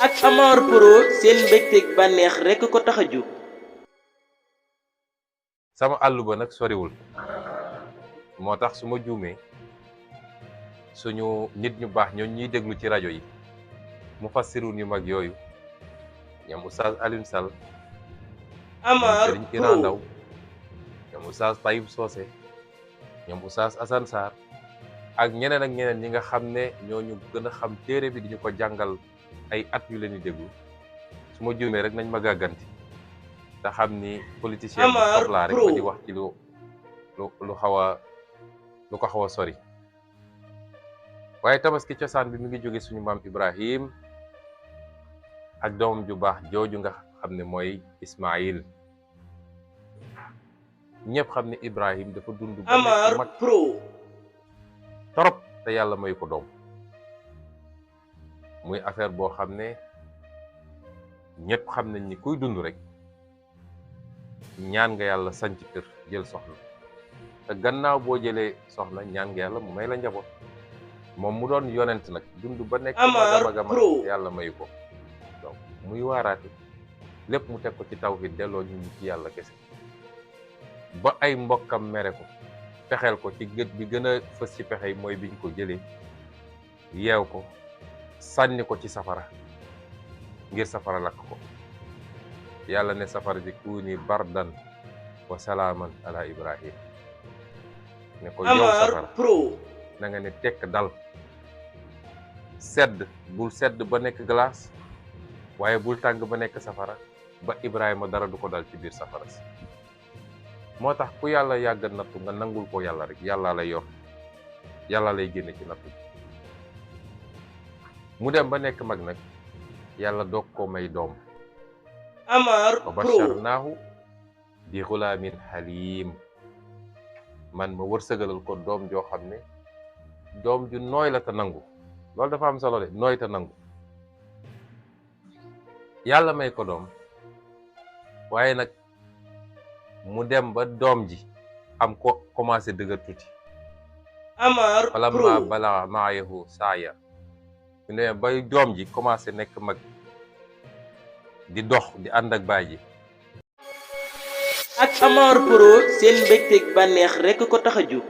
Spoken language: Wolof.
ak Amar Pro seen mbégteeg bànneex rekk ko tax a jóg. sama àllu ba nag soriwul moo tax su ma juumee suñu nit ñu baax ñoo ñuy déglu ci rajo yi mu fassirun yu mag yooyu ñoom Oustaz Alioune Sall Amar ñoom Serigne Iran Ndaw Pro ñoom Oustaz Taïb Socé ñoom Oustaz Assane Sarr ak ñeneen ñi nga xam ne ñooñu gën a xam téere bi di ñu ko jàngal ay at yu leen di déglu su ma juumee rek nañ ma gàgganti te xam ni politicien bu Amar soxlaa rek Pro ba di wax ci lu ko xaw a sori waaye tabaski cosaan bi mi ngi jóge suñu maam Ibrahim ak doomam ju baax jooju nga xam ne mooy Ismaïl ñëpp xam ne Ibrahim dafa dund ba nekk Amar mag Pro torop te yàlla mayu ko doom muy affaire boo xam ne ñëpp xam nañ ni kuy dund rek ñaan nga yàlla sanc kër jël soxna te gannaaw boo jëlee soxna ñaan nga yàlla mu may la njaboot moom mu doon yonent nag dund ba nekk Amar maga Pro yàlla mayu ko donc muy waaraate lépp mu teg ko ci tawhid delloo ñu ci yàlla kese ba ay mbokkam mere ko pexeel ko ci gët bi gën a fës ci pexe yi mooy biñ ko jëlee yeew ko sànni ko ci safara ngir safara lakk ko yàlla ne safara ji kuuni bardan wa salaaman ala Ibrahim ne ko yow safara Amar Pro na nga ne tekk dal sedd bul sedd ba nekk glace waaye bul tàng ba nekk safara ba Ibrahima dara du ko dal ci biir safara si moo tax ku yàlla yàgg nattu nga nangul ko yàlla rek yàlla lay yor yàlla lay génne ci nattu mu dem ba nekk mag nag yàlla doog ko may doom Amar wa Pro basharnaahu bi xulaamin xaliim man ma wërsëgalal ko doom joo xam ne doom ju nooy la te nangu loolu dafa am solo de nooy te nangu yàlla may ko doom waaye nag mu dem ba doom ji am ko commencé dëgër tuuti Amar falamma Pro balagha ma'ahu saaya mu ne bay doom ji commencé nekk mag di dox di ànd ak baay ji ak Amar Pro seen mbégteeg bànneex rekk ko tax a jóg.